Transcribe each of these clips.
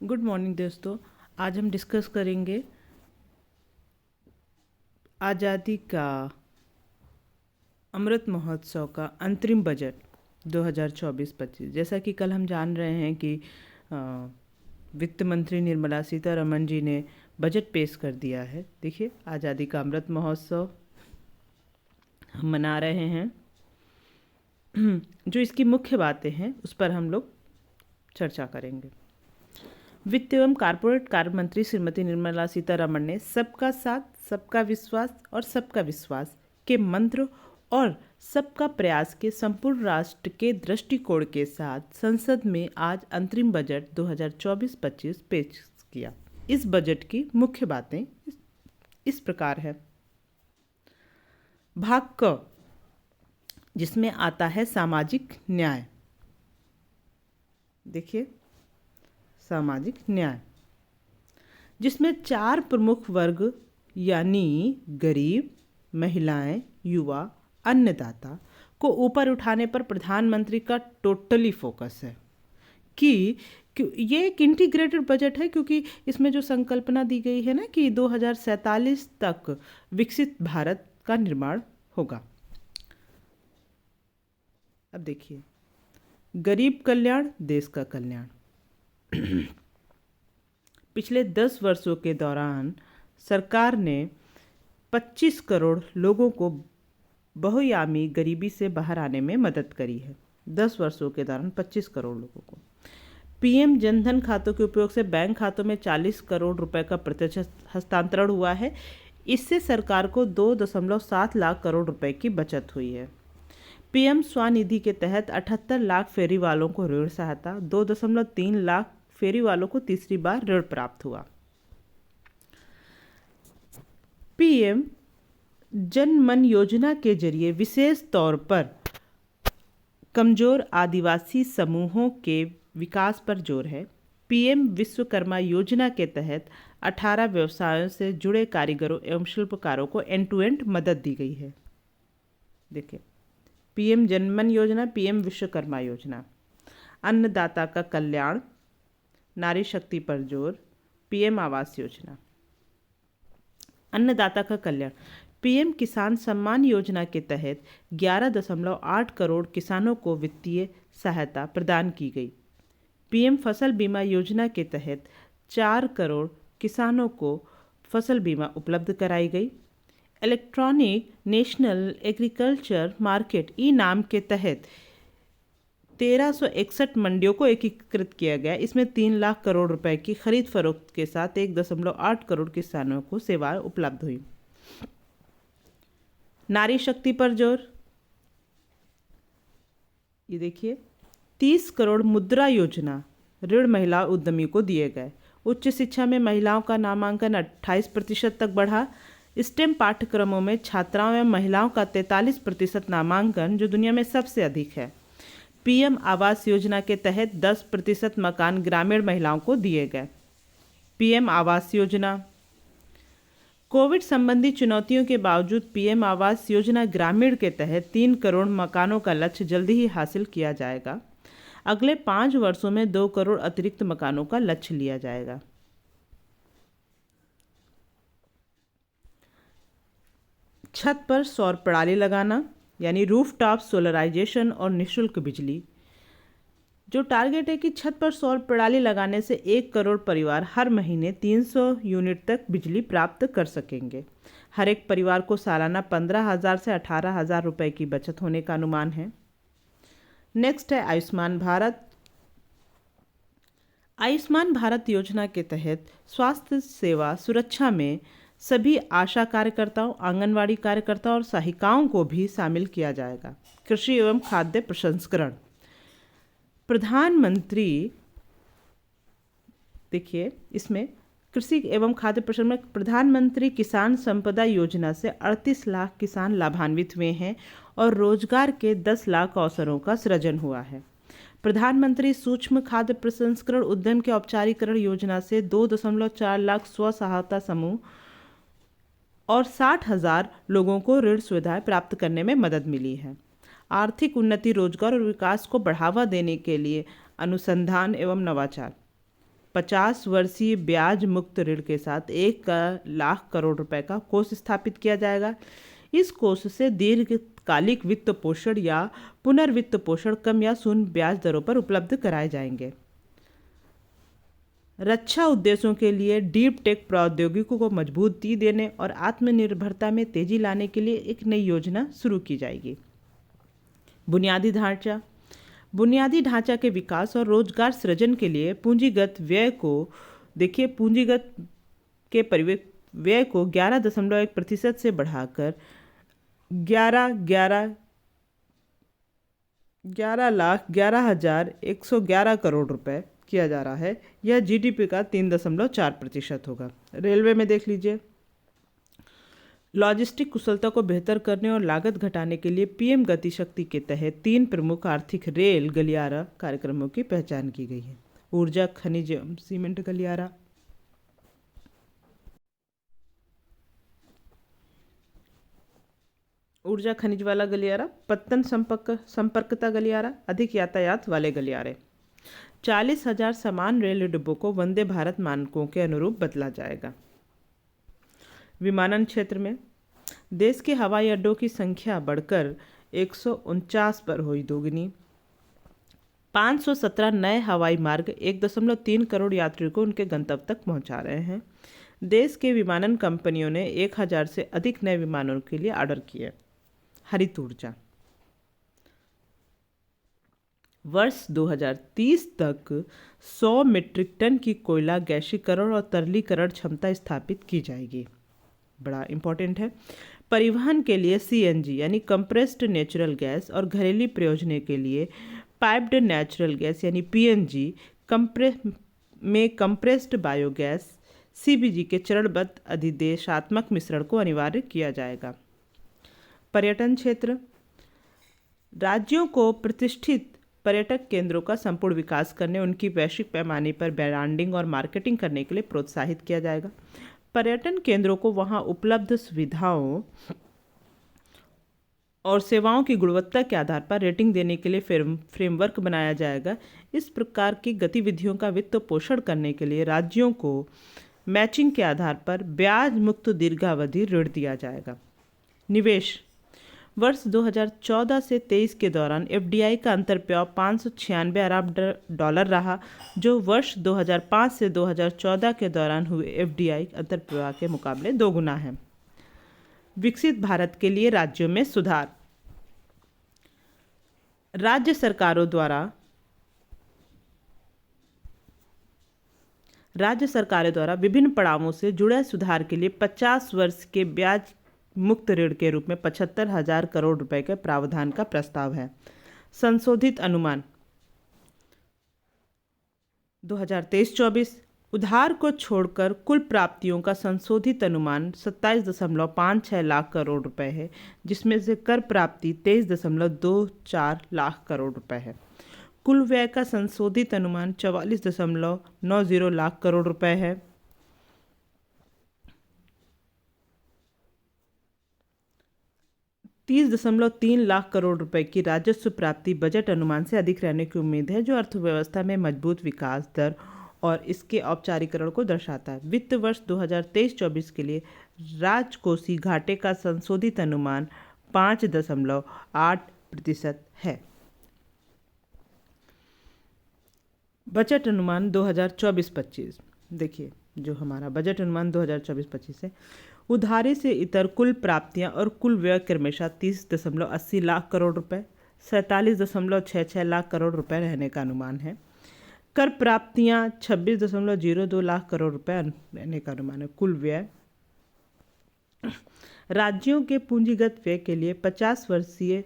Good morning दोस्तों। आज हम डिस्कस करेंगे आज़ादी का अमृत महोत्सव का अंतरिम बजट 2024-25। जैसा कि कल हम जान रहे हैं कि वित्त मंत्री निर्मला सीतारमण जी ने बजट पेश कर दिया है। देखिए, आज़ादी का अमृत महोत्सव हम मना रहे हैं। जो इसकी मुख्य बातें हैं उस पर हम लोग चर्चा करेंगे। वित्त एवं कारपोरेट कार्य मंत्री श्रीमती निर्मला सीतारमण ने सबका साथ, सबका विश्वास और सबका विश्वास के मंत्र और सबका प्रयास के संपूर्ण राष्ट्र के दृष्टिकोण के साथ संसद में आज अंतरिम बजट 2024-25 पेश किया। इस बजट की मुख्य बातें इस प्रकार है। भाग क, जिसमें आता है सामाजिक न्याय। देखिए, सामाजिक न्याय, जिसमें 4 प्रमुख वर्ग यानी गरीब, महिलाएं, युवा, अन्नदाता को ऊपर उठाने पर प्रधानमंत्री का टोटली फोकस है कि ये एक इंटीग्रेटेड बजट है, क्योंकि इसमें जो संकल्पना दी गई है ना कि 2047 तक विकसित भारत का निर्माण होगा। अब देखिए, गरीब कल्याण, देश का कल्याण। पिछले 10 वर्षों के दौरान सरकार ने 25 करोड़ लोगों को बहुआयामी गरीबी से बाहर आने में मदद करी है। 10 वर्षों के दौरान 25 करोड़ लोगों को। पीएम जनधन खातों के उपयोग से बैंक खातों में 40 करोड़ रुपए का प्रत्यक्ष हस्तांतरण हुआ है। इससे सरकार को 2.7 लाख करोड़ रुपए की बचत हुई है। पीएम स्वनिधि के तहत 78 लाख फेरी वालों को ऋण सहायता, 2.3 लाख फेरी वालों को तीसरी बार ऋण प्राप्त हुआ। पीएम जन मन योजना के जरिए विशेष तौर पर कमजोर आदिवासी समूहों के विकास पर जोर है। पीएम विश्वकर्मा योजना के तहत 18 व्यवसायों से जुड़े कारीगरों एवं शिल्पकारों को एंड टू एंड मदद दी गई है। देखिए, पीएम जनमन योजना, पीएम विश्वकर्मा योजना, अन्नदाता का कल्याण, नारी शक्ति पर जोर, पीएम आवास योजना। अन्नदाता का कल्याण, पीएम किसान सम्मान योजना के तहत 11.8 करोड़ किसानों को वित्तीय सहायता प्रदान की गई। पीएम फसल बीमा योजना के तहत 4 करोड़ किसानों को फसल बीमा उपलब्ध कराई गई। इलेक्ट्रॉनिक नेशनल एग्रीकल्चर मार्केट ई नाम के तहत 1361 मंडियों को एकीकृत किया गया। इसमें 3 लाख करोड़ रुपए की खरीद फरोख्त के साथ 1.8 करोड़ किसानों को सेवाएं उपलब्ध हुई। नारी शक्ति पर जोर, ये देखिए, 30 करोड़ मुद्रा योजना ऋण महिला उद्यमी को दिए गए। उच्च शिक्षा में महिलाओं का नामांकन 28% तक बढ़ा। स्टेम पाठ्यक्रमों में छात्राओं एवं महिलाओं का 43% नामांकन, जो दुनिया में सबसे अधिक है। पीएम आवास योजना के तहत 10% मकान ग्रामीण महिलाओं को दिए गए। पीएम आवास योजना, कोविड संबंधी चुनौतियों के बावजूद पीएम आवास योजना ग्रामीण के तहत 3 करोड़ मकानों का लक्ष्य जल्दी ही हासिल किया जाएगा। अगले 5 वर्षों में 2 करोड़ अतिरिक्त मकानों का लक्ष्य लिया जाएगा। छत पर सौर प्रणाली लगाना, यानी रूफटॉप सोलराइजेशन और निःशुल्क बिजली। जो टारगेट है कि छत पर सौर प्रणाली लगाने से 1 करोड़ परिवार हर महीने 300 यूनिट तक बिजली प्राप्त कर सकेंगे। हर एक परिवार को सालाना 15,000 से 18,000 रुपए की बचत होने का अनुमान है। नेक्स्ट है आयुष्मान भारत। आयुष्मान भारत योजना के तहत स्वास्थ्य सेवा सुरक्षा में सभी आशा कार्यकर्ताओं, आंगनवाड़ी कार्यकर्ताओं और सहायिकाओं को भी शामिल किया जाएगा। कृषि एवं खाद्य प्रसंस्करण, प्रधानमंत्री, देखिए इसमें कृषि एवं खाद्य प्रसंस्करण, प्रधानमंत्री किसान संपदा योजना से 38 लाख किसान लाभान्वित हुए हैं और रोजगार के 10 लाख अवसरों का सृजन हुआ है। प्रधानमंत्री सूक्ष्म खाद्य प्रसंस्करण उद्यम के औपचारीकरण योजना से 2.4 लाख स्व सहायता समूह और 60,000 लोगों को ऋण सुविधाएं प्राप्त करने में मदद मिली है। आर्थिक उन्नति, रोजगार और विकास को बढ़ावा देने के लिए अनुसंधान एवं नवाचार, 50 वर्षीय ब्याज मुक्त ऋण के साथ 1 लाख करोड़ रुपए का कोष स्थापित किया जाएगा। इस कोष से दीर्घकालिक वित्त पोषण या पुनर्वित्त पोषण कम या शून्य ब्याज दरों पर उपलब्ध कराए जाएंगे। रक्षा उद्देश्यों के लिए डीप टेक प्रौद्योगिकी को मजबूती देने और आत्मनिर्भरता में तेजी लाने के लिए एक नई योजना शुरू की जाएगी। बुनियादी ढांचा के विकास और रोजगार सृजन के लिए पूंजीगत व्यय को देखिए, पूंजीगत के व्यय को 11.1% से बढ़ाकर 11,11,111 करोड़ रुपए किया जा रहा है। यह जीडीपी का 3.4% होगा। रेलवे में देख लीजिए, लॉजिस्टिक कुशलता को बेहतर करने और लागत घटाने के लिए पीएम गति शक्ति के तहत 3 प्रमुख आर्थिक रेल गलियारा कार्यक्रमों की पहचान की गई है। ऊर्जा, खनिज एवं सीमेंट गलियारा, ऊर्जा खनिज वाला गलियारा, पत्तन संपर्कता गलियारा, अधिक यातायात वाले गलियारे। 40,000 समान रेल डिब्बों को वंदे भारत मानकों के अनुरूप बदला जाएगा। विमानन क्षेत्र में देश के हवाई अड्डों की संख्या बढ़कर 149 पर हुई दोगुनी। 517 नए हवाई मार्ग 1.3 करोड़ यात्रियों को उनके गंतव्य तक पहुंचा रहे हैं। देश के विमानन कंपनियों ने 1000 से अधिक नए विमानों के लिए ऑर्डर किए। हरित ऊर्जा, वर्ष 2030 तक 100 मीट्रिक टन की कोयला गैसीकरण और तरलीकरण क्षमता स्थापित की जाएगी। बड़ा इंपॉर्टेंट है। परिवहन के लिए सीएनजी यानी कंप्रेस्ड नेचुरल गैस और घरेलू प्रयोजन के लिए पाइप्ड नेचुरल गैस यानी पीएनजी कंप्रेस्ड बायोगैस सीबीजी के चरणबद्ध अधिदेशात्मक मिश्रण को अनिवार्य किया जाएगा। पर्यटन क्षेत्र, राज्यों को प्रतिष्ठित पर्यटक केंद्रों का संपूर्ण विकास करने, उनकी वैश्विक पैमाने पर ब्रांडिंग और मार्केटिंग करने के लिए प्रोत्साहित किया जाएगा। पर्यटन केंद्रों को वहां उपलब्ध सुविधाओं और सेवाओं की गुणवत्ता के आधार पर रेटिंग देने के लिए फ्रेमवर्क बनाया जाएगा। इस प्रकार की गतिविधियों का वित्त पोषण करने के लिए राज्यों को मैचिंग के आधार पर ब्याज मुक्त दीर्घावधि ऋण दिया जाएगा। निवेश, वर्ष 2014 से 23 के दौरान एफडीआई का अंतर्प्रवाह 596 अरब डॉलर रहा, जो वर्ष 2005 से 2014 के दौरान हुए एफडीआई अंतर्प्रवाह के मुकाबले दोगुना है। विकसित भारत के लिए राज्यों में सुधार, राज्य सरकारों द्वारा विभिन्न पड़ावों से जुड़े सुधार के लिए 50 वर्ष के ब्याज मुक्त ऋण के रूप में 75,000 करोड़ रुपए के प्रावधान का प्रस्ताव है। संशोधित अनुमान 2023-24 उधार को छोड़कर कुल प्राप्तियों का संशोधित अनुमान 27.56 लाख करोड़ रुपए है, जिसमें से कर प्राप्ति 23.24 लाख करोड़ रुपए है। कुल व्यय का संशोधित अनुमान 44.90 लाख करोड़ रुपए है। $30.3 लाख करोड़ रुपए की राजस्व प्राप्ति बजट अनुमान से अधिक रहने की उम्मीद है, जो अर्थव्यवस्था में मजबूत विकास दर और इसके औपचारिकरण को दर्शाता है। वित्त वर्ष 2023-24 के लिए राजकोषीय घाटे का संशोधित अनुमान 5.8% है। बजट अनुमान 2024-25 देखिए, जो हमारा बजट अनुमान 2024-25 है, उधारी से इतर कुल प्राप्तियां और कुल व्यय क्रमशः 30.80 लाख करोड़ रुपए, 47.66 लाख करोड़ रुपए रहने का अनुमान है। कर प्राप्तियां 26.02 लाख करोड़ रुपए रहने का अनुमान है। कुल व्यय, राज्यों के पूंजीगत व्यय के लिए 50 वर्षीय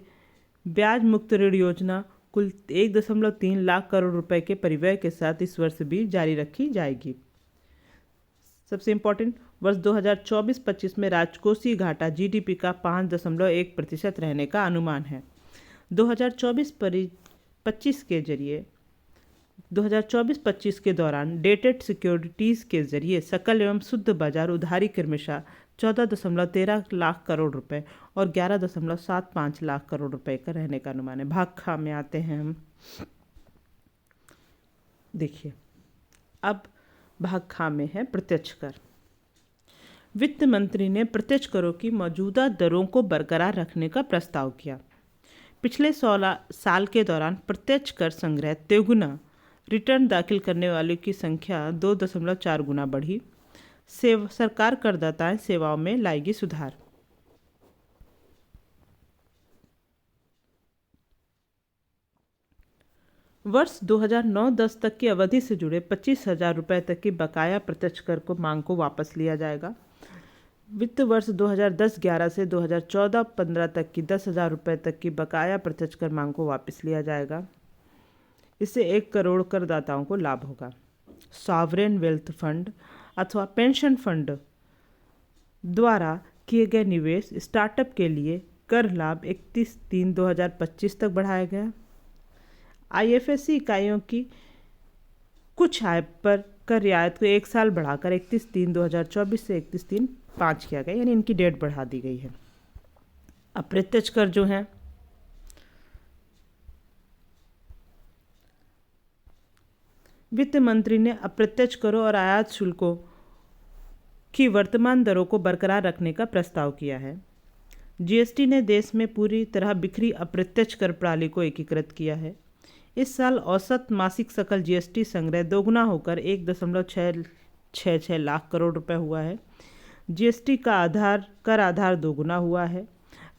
ब्याज मुक्त ऋण योजना कुल 1.3 लाख करोड़ रुपए के परिव्यय के साथ इस वर्ष भी जारी रखी जाएगी। सबसे इम्पोर्टेंट, वर्ष 2024-25 में राजकोषीय घाटा जीडीपी का 5.1% रहने का अनुमान है। 2024-25 के दौरान डेटेड सिक्योरिटीज़ के जरिए सकल एवं शुद्ध बाजार उधारी क्रमशः 14.13 लाख करोड़ रुपए और 11.75 लाख करोड़ रुपए का रहने का अनुमान है। भाग खा में आते हैं हम। देखिए, अब भाग खा में है प्रत्यक्ष कर। वित्त मंत्री ने प्रत्यक्ष करों की मौजूदा दरों को बरकरार रखने का प्रस्ताव किया। पिछले 16 साल के दौरान प्रत्यक्ष कर संग्रह तिगुना, रिटर्न दाखिल करने वालों की संख्या 2.4 गुना बढ़ी। सरकार करदाताएं सेवाओं में लाएगी सुधार। वर्ष 2009-10 तक की अवधि से जुड़े 25,000 रुपये तक की बकाया प्रत्यक्ष कर को मांग को वापस लिया जाएगा। वित्त वर्ष 2010-11 से 2014-15 तक की 10,000 रुपये तक की बकाया प्रत्यक्ष कर मांग को वापस लिया जाएगा। इससे 1 करोड़ करदाताओं को लाभ होगा। सॉवरेन वेल्थ फंड अथवा पेंशन फंड द्वारा किए गए निवेश स्टार्टअप के लिए कर लाभ 31/3/2025 तक बढ़ाया गया। आईएफएससी इकाइयों की कुछ आय पर कर रियायत को 1 साल बढ़ाकर 31/3/2024 से 31/3/5 किया गया, यानी इनकी डेट बढ़ा दी गई है। अप्रत्यक्ष कर जो है वित्त मंत्री ने अप्रत्यक्ष करों और आयात शुल्कों की वर्तमान दरों को बरकरार रखने का प्रस्ताव किया है। जीएसटी ने देश में पूरी तरह बिखरी अप्रत्यक्ष कर प्रणाली को एकीकृत किया है। इस साल औसत मासिक सकल जीएसटी संग्रह दोगुना होकर 1.666 लाख करोड़ रुपए हुआ है। जीएसटी का कर आधार दोगुना हुआ है।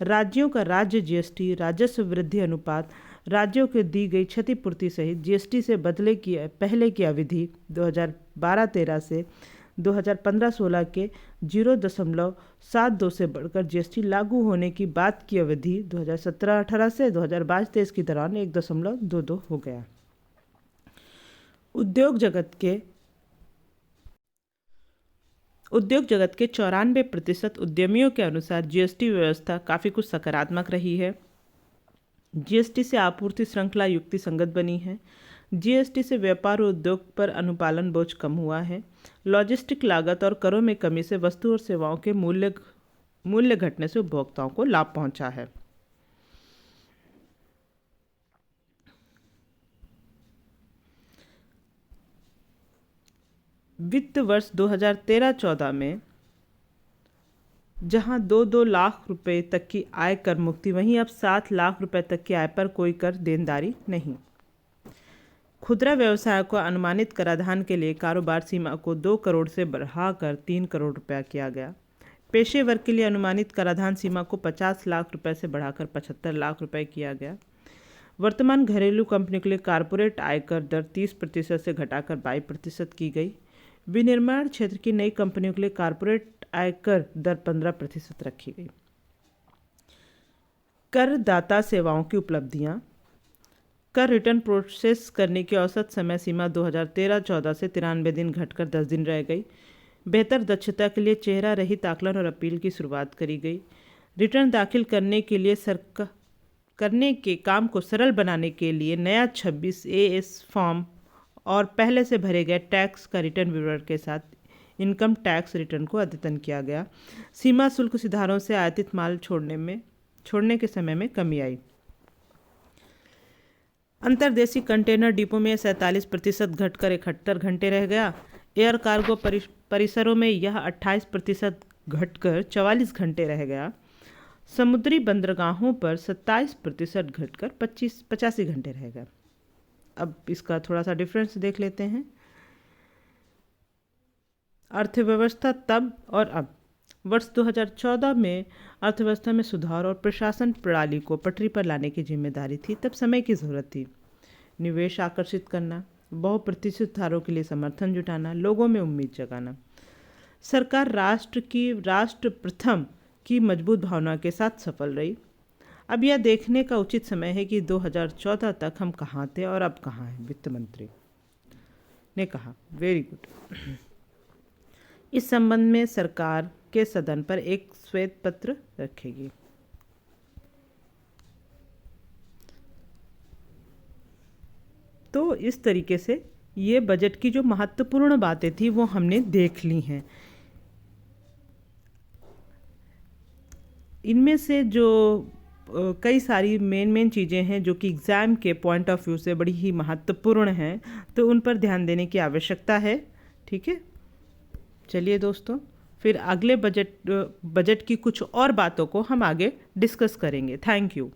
राज्यों का राज्य जीएसटी राजस्व वृद्धि अनुपात राज्यों को दी गई क्षतिपूर्ति सहित जीएसटी से पहले की अवधि 2012-13 से 2015-16 के 0.72 से बढ़कर जीएसटी लागू होने की बाद की अवधि 2017-18 से 2022-23 के दौरान 1.22 हो गया। उद्योग जगत के 94% उद्यमियों के अनुसार जीएसटी व्यवस्था काफ़ी कुछ सकारात्मक रही है। जीएसटी से आपूर्ति श्रृंखला युक्ति संगत बनी है। जीएसटी से व्यापार और उद्योग पर अनुपालन बोझ कम हुआ है। लॉजिस्टिक लागत और करों में कमी से वस्तु और सेवाओं के मूल्य घटने से उपभोक्ताओं को लाभ पहुंचा है। वित्त वर्ष 2013-14 में जहां 2 लाख रुपए तक की आय कर मुक्ति, वहीं अब 7 लाख रुपए तक की आय पर कोई कर देनदारी नहीं। खुदरा व्यवसाय को अनुमानित कराधान के लिए कारोबार सीमा को 2 करोड़ से बढ़ाकर 3 करोड़ रुपया किया गया। पेशेवर के लिए अनुमानित कराधान सीमा को 50 लाख रुपए से बढ़ाकर 75 लाख रुपए किया गया। वर्तमान घरेलू कंपनियों के लिए कारपोरेट आयकर दर 30% से घटाकर 22% की गई। विनिर्माण क्षेत्र की नई कंपनियों के लिए कारपोरेट आयकर दर 15% रखी गई। करदाता सेवाओं की उपलब्धियां। कर रिटर्न प्रोसेस करने की औसत समय सीमा 2013-14 से 93 दिन घटकर 10 दिन रह गई। बेहतर दक्षता के लिए चेहरा रहित आकलन और अपील की शुरुआत करी गई। रिटर्न दाखिल करने के काम को सरल बनाने के लिए नया 26 AS फॉर्म और पहले से भरे गए टैक्स का रिटर्न विवरण के साथ इनकम टैक्स रिटर्न को अद्यतन किया गया। सीमा शुल्क सुधारों से आयातित माल छोड़ने के समय में कमी आई। अंतर्देशीय कंटेनर डिपो में 47% घटकर 71 घंटे रह गया। एयर कार्गो परिसरों में यह 28% घटकर 44 घंटे रह गया। समुद्री बंदरगाहों पर 27% घटकर 85 घंटे रह गया। अब इसका थोड़ा सा डिफरेंस देख लेते हैं। अर्थव्यवस्था तब और अब। वर्ष 2014 में अर्थव्यवस्था में सुधार और प्रशासन प्रणाली को पटरी पर लाने की जिम्मेदारी थी। तब समय की जरूरत थी। निवेश आकर्षित करना, बहुप्रतिष्ठित सुधारों के लिए समर्थन जुटाना, लोगों में उम्मीद जगाना। सरकार राष्ट्र प्रथम की मजबूत भावना के साथ सफल रही। अब यह देखने का उचित समय है कि 2014 तक हम कहाँ थे और अब कहाँ हैं, वित्त मंत्री ने कहा। Very good. इस संबंध में सरकार के सदन पर एक श्वेत पत्र रखेगी। तो इस तरीके से ये बजट की जो महत्वपूर्ण बातें थी वो हमने देख ली हैं। इनमें से जो कई सारी मेन चीज़ें हैं जो कि एग्ज़ाम के पॉइंट ऑफ व्यू से बड़ी ही महत्वपूर्ण हैं, तो उन पर ध्यान देने की आवश्यकता है। ठीक है, चलिए दोस्तों, फिर अगले बजट की कुछ और बातों को हम आगे डिस्कस करेंगे। Thank you.